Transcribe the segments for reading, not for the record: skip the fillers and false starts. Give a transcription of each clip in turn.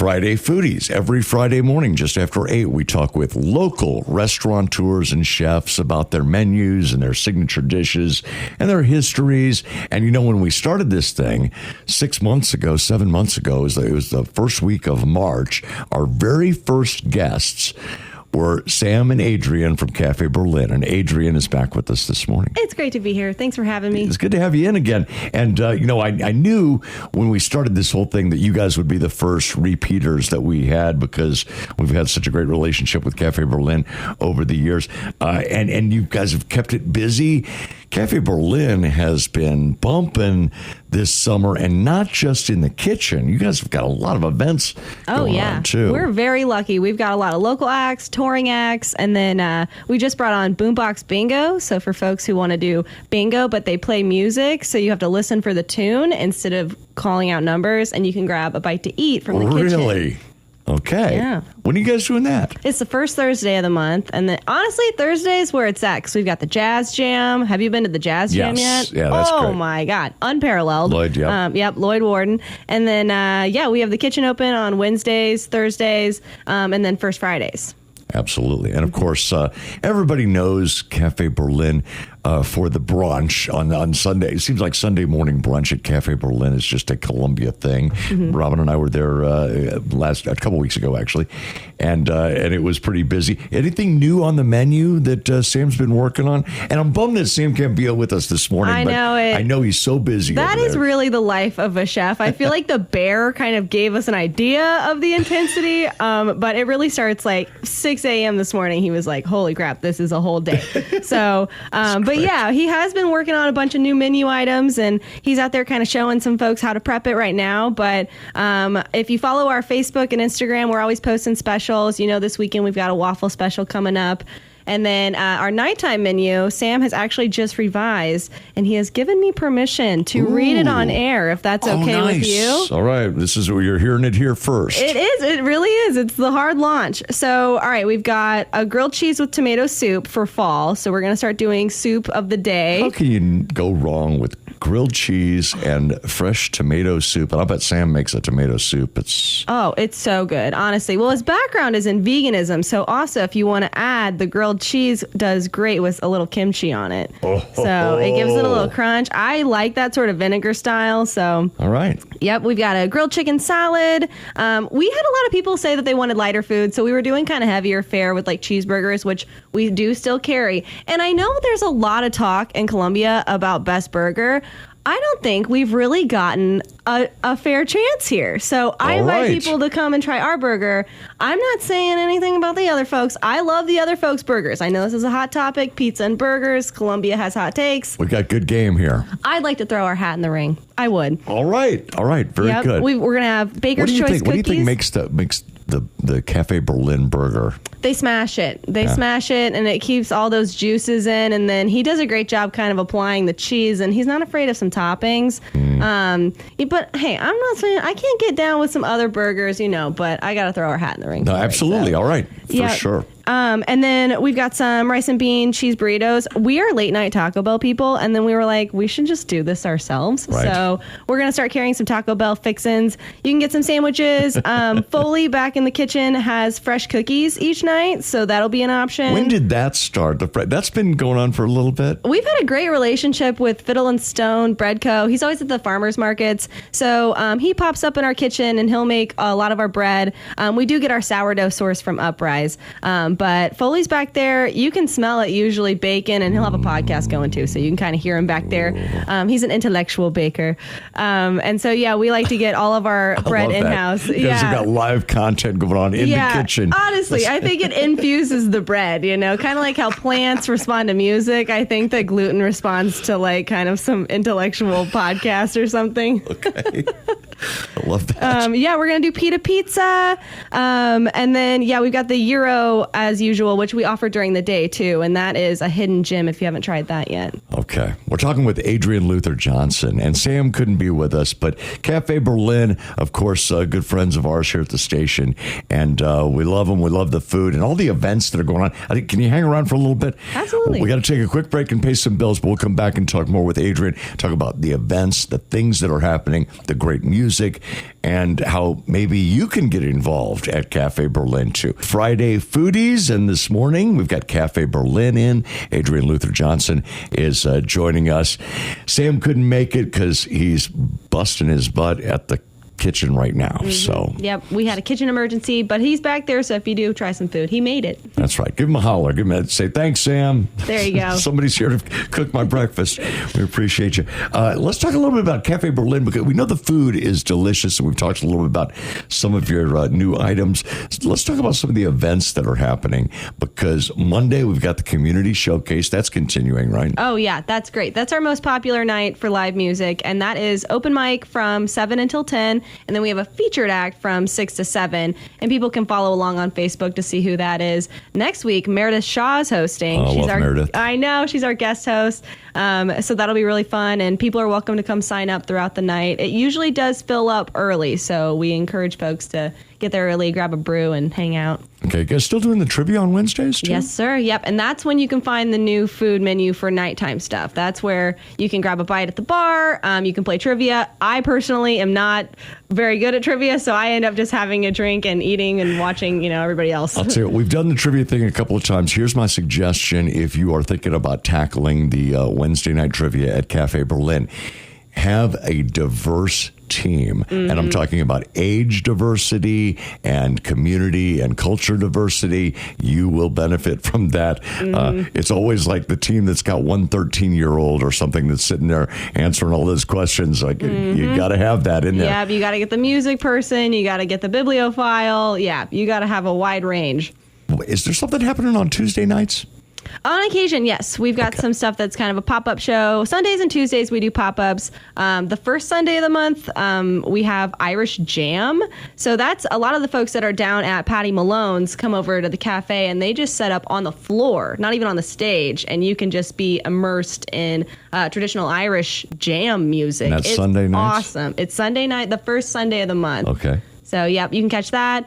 Friday Foodies. Every Friday morning, just after 8, we talk with local restaurateurs and chefs about their menus and their signature dishes and their histories. And you know, when we started this thing 7 months ago, it was the first week of March, our very first guests were Sam and Adrian from Café Berlin. And Adrian is back with us this morning. It's great to be here. Thanks for having me. It's good to have you in again. And, I knew when we started this whole thing that you guys would be the first repeaters that we had because we've had such a great relationship with Café Berlin over the years. And you guys have kept it busy. Café Berlin has been bumping this summer, and not just in the kitchen. You guys have got a lot of events going on, too. We're very lucky. We've got a lot of local acts, touring acts, and then we just brought on Boombox Bingo. So for folks who want to do bingo, but they play music, so you have to listen for the tune instead of calling out numbers, and you can grab a bite to eat from the kitchen. Really? Okay. Yeah. When are you guys doing that? It's the first Thursday of the month. And then, honestly, Thursday is where it's at because we've got the Jazz Jam. Have you been to the Jazz Jam yet? Yeah, that's great. Oh, my God. Unparalleled. Lloyd, yep, Lloyd Warden. And then, we have the kitchen open on Wednesdays, Thursdays, and then First Fridays. Absolutely. And, of course, everybody knows Café Berlin for the brunch on Sunday. It seems like Sunday morning brunch at Café Berlin is just a Columbia thing. Mm-hmm. Robin and I were there a couple weeks ago, actually, and it was pretty busy. Anything new on the menu that Sam's been working on? And I'm bummed that Sam can't be with us this morning. I know he's so busy. That is really the life of a chef. I feel like the bear kind of gave us an idea of the intensity, but it really starts like 6 a.m. this morning. He was like, holy crap, this is a whole day. So, but yeah, he has been working on a bunch of new menu items, and he's out there kind of showing some folks how to prep it right now. But if you follow our Facebook and Instagram, we're always posting specials. You know, this weekend we've got a waffle special coming up. And then our nighttime menu, Sam has actually just revised, and he has given me permission to read it on air, if that's okay with you. All right. This is where you're hearing it here first. It is. It really is. It's the hard launch. So, all right, we've got a grilled cheese with tomato soup for fall. So we're going to start doing soup of the day. How can you go wrong with grilled cheese and fresh tomato soup? And I'll bet Sam makes a tomato soup. It's so good, honestly. Well, his background is in veganism. So also, if you want to add the grilled cheese, does great with a little kimchi on it. So it gives it a little crunch. I like that sort of vinegar style. So all right. Yep, we've got a grilled chicken salad. We had a lot of people say that they wanted lighter food, so we were doing kind of heavier fare with like cheeseburgers, which we do still carry. And I know there's a lot of talk in Columbia about Best Burger. I don't think we've really gotten a fair chance here. So I invite people to come and try our burger. I'm not saying anything about the other folks. I love the other folks' burgers. I know this is a hot topic, pizza and burgers. Columbia has hot takes. We got good game here. I'd like to throw our hat in the ring. I would. All right. Very good. We're going to have Baker's Choice cookies. What do you think makes the Café Berlin burger? They smash it. Smash it, and it keeps all those juices in. And then he does a great job kind of applying the cheese, and he's not afraid of some toppings. But hey, I'm not saying I can't get down with some other burgers, but I got to throw our hat in the ring. No, absolutely. So. All right. For sure. And then we've got some rice and bean cheese burritos. We are late night Taco Bell people, and then we were like, we should just do this ourselves. Right. So we're going to start carrying some Taco Bell fixins. You can get some sandwiches. Foley back in the kitchen has fresh cookies each night, so that'll be an option. When did that start? That's been going on for a little bit. We've had a great relationship with Fiddle and Stone Bread Co. He's always at the farmers markets, so he pops up in our kitchen, and he'll make a lot of our bread. We do get our sourdough source from Uprise. But Foley's back there. You can smell it, usually bacon, and he'll have a podcast going too, so you can kind of hear him back there. He's an intellectual baker. And so, we like to get all of our bread in-house. You guys have got live content going on in the kitchen. Honestly, I think it infuses the bread, kind of like how plants respond to music. I think that gluten responds to like kind of some intellectual podcast or something. Okay. I love that. We're going to do pita pizza. And then, we've got the gyro as usual, which we offer during the day too. And that is a hidden gem if you haven't tried that yet. Okay. We're talking with Adrian Luther Johnson, and Sam couldn't be with us, but Café Berlin, of course, good friends of ours here at the station. And we love them. We love the food and all the events that are going on. I think, can you hang around for a little bit? Absolutely. We got to take a quick break and pay some bills, but we'll come back and talk more with Adrian, talk about the events, the things that are happening, the great music music and how maybe you can get involved at Cafe Berlin too. Friday Foodies, and this morning we've got Cafe Berlin in. Adrian Luther Johnson is joining us. Sam couldn't make it because he's busting his butt at the kitchen right now. So yep, we had a kitchen emergency, but he's back there, so if you do, try some food. He made it. That's right. Give him a holler. Give him a say, thanks, Sam. There you go. Somebody's here to cook my breakfast. We appreciate you. Let's talk a little bit about Cafe Berlin, because we know the food is delicious, and we've talked a little bit about some of your new items. Let's talk about some of the events that are happening, because Monday we've got the community showcase. That's continuing, right? Oh, yeah, that's great. That's our most popular night for live music, and that is open mic from 7 until 10. And then we have a featured act from 6 to 7. And people can follow along on Facebook to see who that is. Next week, Meredith Shaw's hosting. Oh, she's Meredith. I know. She's our guest host. So that'll be really fun. And people are welcome to come sign up throughout the night. It usually does fill up early. So we encourage folks to get there early, grab a brew, and hang out. Okay, you guys still doing the trivia on Wednesdays too? Yes, sir. Yep. And that's when you can find the new food menu for nighttime stuff. That's where you can grab a bite at the bar. You can play trivia. I personally am not very good at trivia, so I end up just having a drink and eating and watching, everybody else. I'll tell you, we've done the trivia thing a couple of times. Here's my suggestion if you are thinking about tackling the Wednesday night trivia at Cafe Berlin. Have a diverse team. And I'm talking about age diversity and community and culture diversity. You will benefit from that. It's always like the team that's got one 13-year-old or something that's sitting there answering all those questions. Like, you got to have that in there. Yeah, you got to get the music person. You got to get the bibliophile. Yeah, you got to have a wide range. Is there something happening on Tuesday nights? On occasion, yes. We've got some stuff that's kind of a pop-up show. Sundays and Tuesdays, we do pop-ups. The first Sunday of the month, we have Irish Jam. So that's a lot of the folks that are down at Patty Malone's come over to the cafe, and they just set up on the floor, not even on the stage, and you can just be immersed in traditional Irish jam music. And that's Sunday night? Awesome. It's Sunday night, the first Sunday of the month. Okay. So, yep, you can catch that.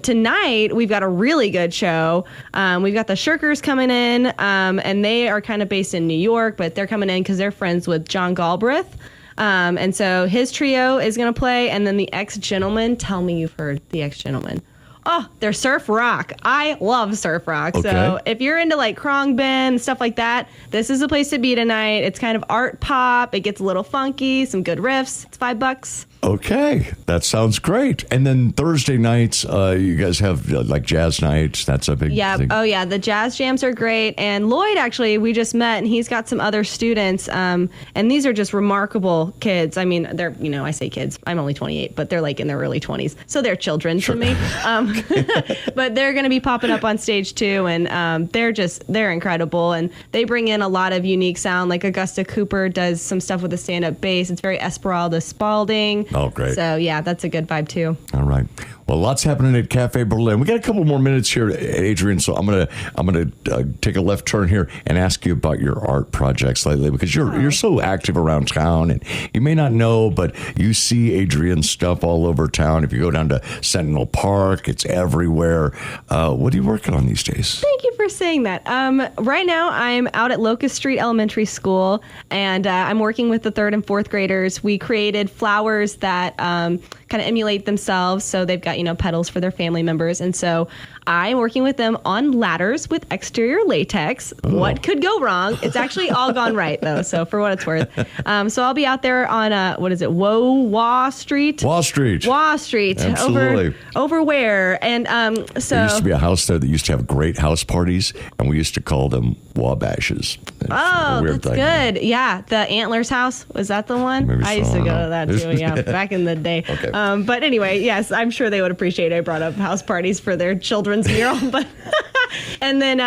Tonight, we've got a really good show. We've got the Shirkers coming in, and they are kind of based in New York, but they're coming in because they're friends with John Galbraith. And so his trio is going to play, and then the Ex-Gentlemen. Tell me you've heard the Ex-Gentlemen. Oh, they're surf rock. I love surf rock. Okay. So if you're into like Khruangbin, stuff like that, this is the place to be tonight. It's kind of art pop. It gets a little funky, some good riffs. It's $5. Okay, that sounds great. And then Thursday nights, you guys have like jazz nights. That's a big thing. Oh, yeah. The jazz jams are great. And Lloyd, actually, we just met, and he's got some other students. And these are just remarkable kids. I mean, they're, I say kids. I'm only 28, but they're like in their early 20s. So they're children to me. But they're going to be popping up on stage too. And they're incredible. And they bring in a lot of unique sound. Like Augusta Cooper does some stuff with the stand-up bass. It's very Esmeralda Spalding. Oh, great. So, yeah, that's a good vibe, too. All right. Well, lots happening at Cafe Berlin. We got a couple more minutes here, Adrian, so I'm gonna take a left turn here and ask you about your art projects lately, because you're so active around town, and you may not know, but you see Adrian's stuff all over town. If you go down to Sentinel Park, it's everywhere. What are you working on these days? Thank you for saying that. Right now, I'm out at Locust Street Elementary School, and I'm working with the 3rd and 4th graders. We created flowers that kind of emulate themselves, so they've got petals for their family members. And so I'm working with them on ladders with exterior latex. Oh. What could go wrong? It's actually all gone right, though, so for what it's worth. So I'll be out there on, Waugh Street? Waugh Street. Waugh Street. Absolutely. Over where? And so... There used to be a house there that used to have great house parties, and we used to call them Wabashes. That's good. Yeah, the Antlers house. Was that the one? Maybe I used to go to that, too, yeah, back in the day. Okay. But anyway, yes, I'm sure they would appreciate I brought up house parties for their children's mural. But and then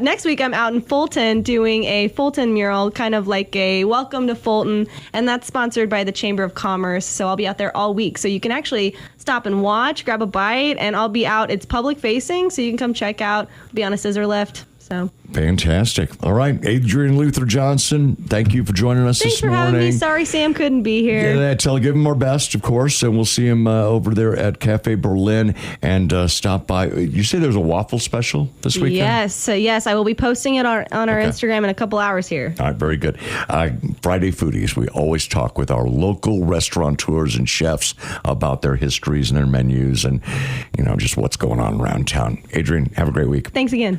next week I'm out in Fulton doing a Fulton mural, kind of like a welcome to Fulton, and that's sponsored by the Chamber of Commerce. So I'll be out there all week. So you can actually stop and watch, grab a bite, and I'll be out. It's public facing, so you can come check out, be on a scissor lift. So fantastic. All right, Adrian Luther Johnson, thank you for joining us thanks this for morning. having me. Sorry Sam couldn't be here. Yeah, give him our best, of course, and we'll see him over there at Cafe Berlin and stop by. You say there's a waffle special this weekend? Yes, I will be posting it on our Instagram in a couple hours here. All right, very good. Friday Foodies, we always talk with our local restaurateurs and chefs about their histories and their menus and, just what's going on around town. Adrian, have a great week. Thanks again.